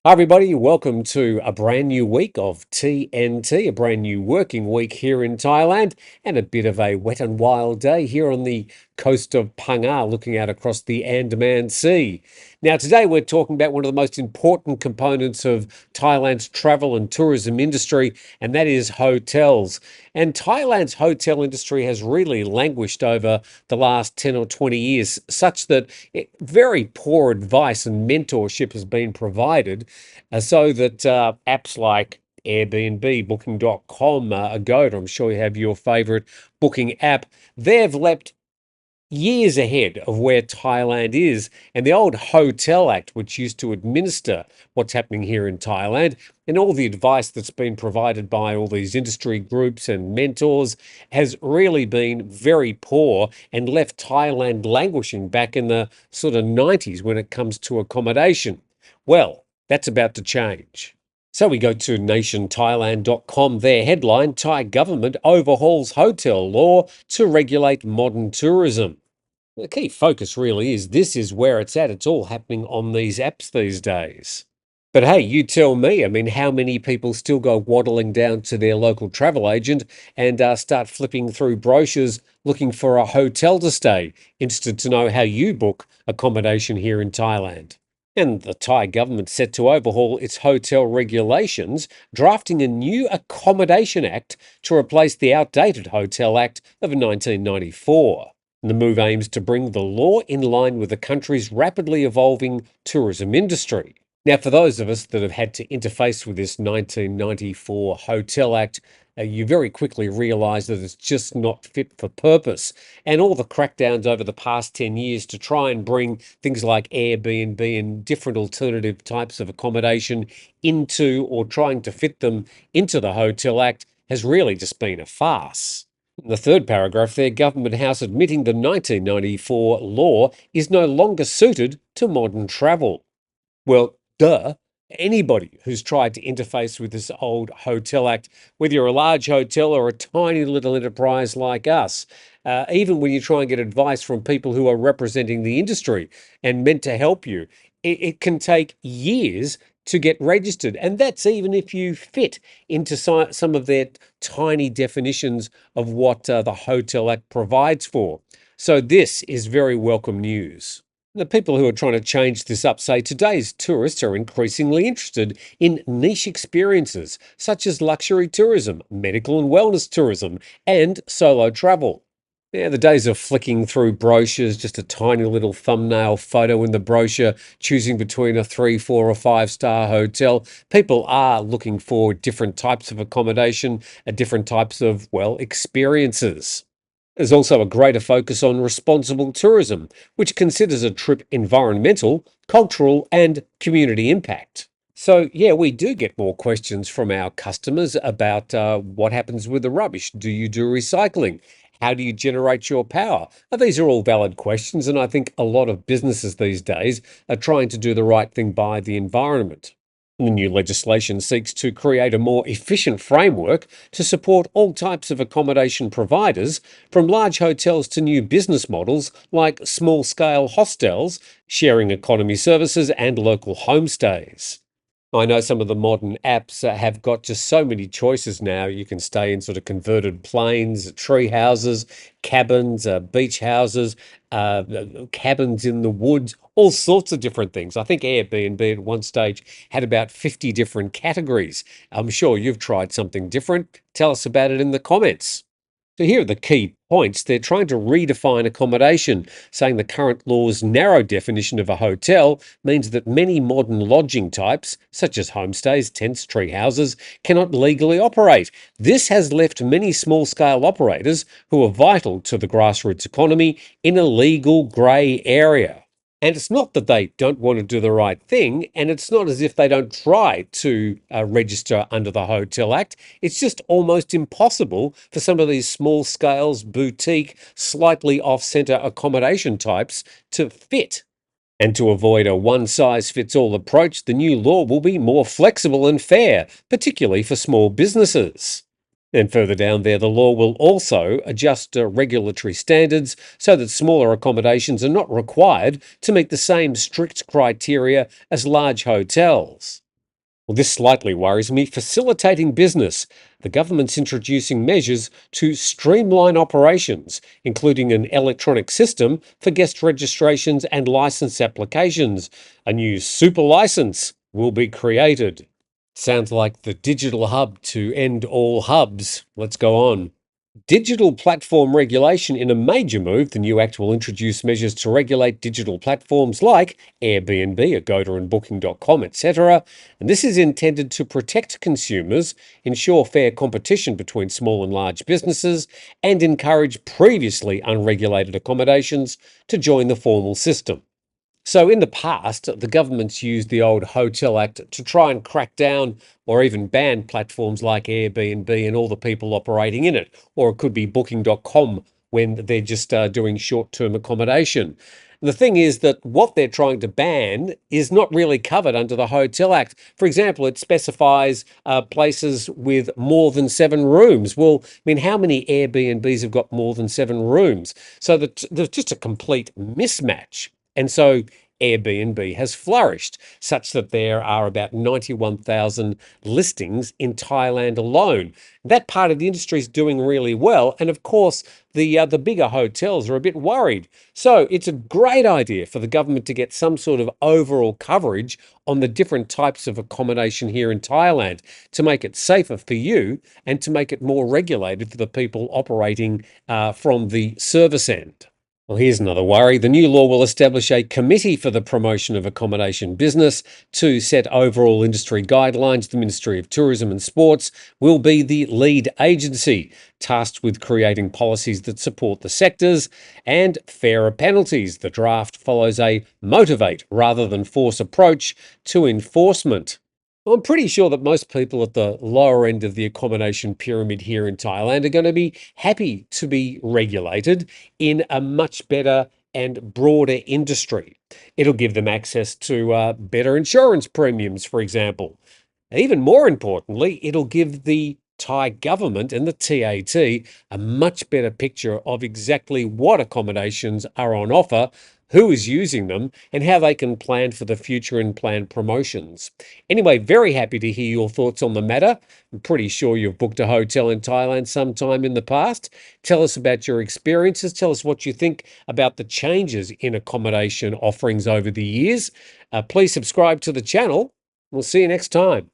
Hi, everybody. Welcome to a brand new week of TNT, a brand new working week here in Thailand, and a bit of a wet and wild day here on the coast of PHANG, looking out across the Andaman Sea. Now, today we're talking about one of the most important components of Thailand's travel and tourism industry, and that is hotels. And Thailand's hotel industry has really languished over the last 10 or 20 years, such that very poor advice and mentorship has been provided, so that apps like Airbnb, Booking.com, Agoda, I'm sure you have your favorite booking app, they've leapt years ahead of where Thailand is. And the old Hotel Act, which used to administer what's happening here in Thailand, and all the advice that's been provided by all these industry groups and mentors has really been very poor and left Thailand languishing back in the sort of 90s when it comes to accommodation. Well, that's about to change. So we go to nationthailand.com. Their headline: Thai government overhauls hotel law to regulate modern tourism. The key focus really is this is where it's at. It's all happening on these apps these days. But hey, you tell me. I mean, how many people still go waddling down to their local travel agent and start flipping through brochures looking for a hotel to stay, interested to know how you book accommodation here in Thailand? And the Thai government set to overhaul its hotel regulations, drafting a new Accommodation Act to replace the outdated Hotel Act of 1994. The move aims to bring the law in line with the country's rapidly evolving tourism industry. Now, for those of us that have had to interface with this 1994 Hotel Act, you very quickly realise that it's just not fit for purpose. And all the crackdowns over the past 10 years to try and bring things like Airbnb and different alternative types of accommodation into, or trying to fit them into, the Hotel Act has really just been a farce. In the third paragraph there, Government House admitting the 1994 law is no longer suited to modern travel. Well, duh. Anybody who's tried to interface with this old Hotel Act, whether you're a large hotel or a tiny little enterprise like us, even when you try and get advice from people who are representing the industry and meant to help you, it can take years to get registered. And that's even if you fit into some of their tiny definitions of what the Hotel Act provides for. So this is very welcome news. The people who are trying to change this up say today's tourists are increasingly interested in niche experiences such as luxury tourism, medical and wellness tourism, and solo travel. Yeah, the days of flicking through brochures, just a tiny little thumbnail photo in the brochure, choosing between a 3, 4, or 5-star hotel. People are looking for different types of accommodation, different types of, well, experiences. There's also a greater focus on responsible tourism, which considers a trip environmental, cultural, and community impact. So, yeah, we do get more questions from our customers about what happens with the rubbish. Do you do recycling? How do you generate your power? Now, these are all valid questions, and I think a lot of businesses these days are trying to do the right thing by the environment. The new legislation seeks to create a more efficient framework to support all types of accommodation providers, from large hotels to new business models like small-scale hostels, sharing economy services, and local homestays. I know some of the modern apps have got just so many choices now. You can stay in sort of converted planes, tree houses, cabins, beach houses, cabins in the woods, all sorts of different things. I think Airbnb at one stage had about 50 different categories. I'm sure you've tried something different. Tell us about it in the comments. So here are the key points. They're trying to redefine accommodation, saying the current law's narrow definition of a hotel means that many modern lodging types, such as homestays, tents, tree houses, cannot legally operate. This has left many small-scale operators who are vital to the grassroots economy in a legal grey area. And it's not that they don't want to do the right thing, and it's not as if they don't try to register under the Hotel Act. It's just almost impossible for some of these small scales, boutique, slightly off-centre accommodation types to fit. And to avoid a one-size-fits-all approach, the new law will be more flexible and fair, particularly for small businesses. And further down there, the law will also adjust regulatory standards so that smaller accommodations are not required to meet the same strict criteria as large hotels. Well, this slightly worries me. Facilitating business. The government's introducing measures to streamline operations, including an electronic system for guest registrations and license applications. A new super license will be created. Sounds like the digital hub to end all hubs. Let's go on. Digital platform regulation. In a major move, the new act will introduce measures to regulate digital platforms like Airbnb, Agoda and Booking.com, etc. And this is intended to protect consumers, ensure fair competition between small and large businesses, and encourage previously unregulated accommodations to join the formal system. So, in the past, the government's used the old Hotel Act to try and crack down or even ban platforms like Airbnb and all the people operating in it. Or it could be Booking.com when they're just doing short term accommodation. The thing is that what they're trying to ban is not really covered under the Hotel Act. For example, it specifies places with more than 7 rooms. Well, I mean, how many Airbnbs have got more than 7 rooms? So there's just a complete mismatch. And so Airbnb has flourished such that there are about 91,000 listings in Thailand alone. That part of the industry is doing really well. And of course, the bigger hotels are a bit worried. So it's a great idea for the government to get some sort of overall coverage on the different types of accommodation here in Thailand to make it safer for you and to make it more regulated for the people operating from the service end. Well, here's another worry. The new law will establish a committee for the promotion of accommodation business to set overall industry guidelines. The Ministry of Tourism and Sports will be the lead agency, tasked with creating policies that support the sectors and fairer penalties. The draft follows a motivate rather than force approach to enforcement. Well, I'm pretty sure that most people at the lower end of the accommodation pyramid here in Thailand are going to be happy to be regulated in a much better and broader industry. It'll give them access to better insurance premiums, for example. Even more importantly, it'll give the Thai government and the TAT a much better picture of exactly what accommodations are on offer, who is using them, and how they can plan for the future and plan promotions. Anyway, very happy to hear your thoughts on the matter. I'm pretty sure you've booked a hotel in Thailand sometime in the past. Tell us about your experiences. Tell us what you think about the changes in accommodation offerings over the years. Please subscribe to the channel. We'll see you next time.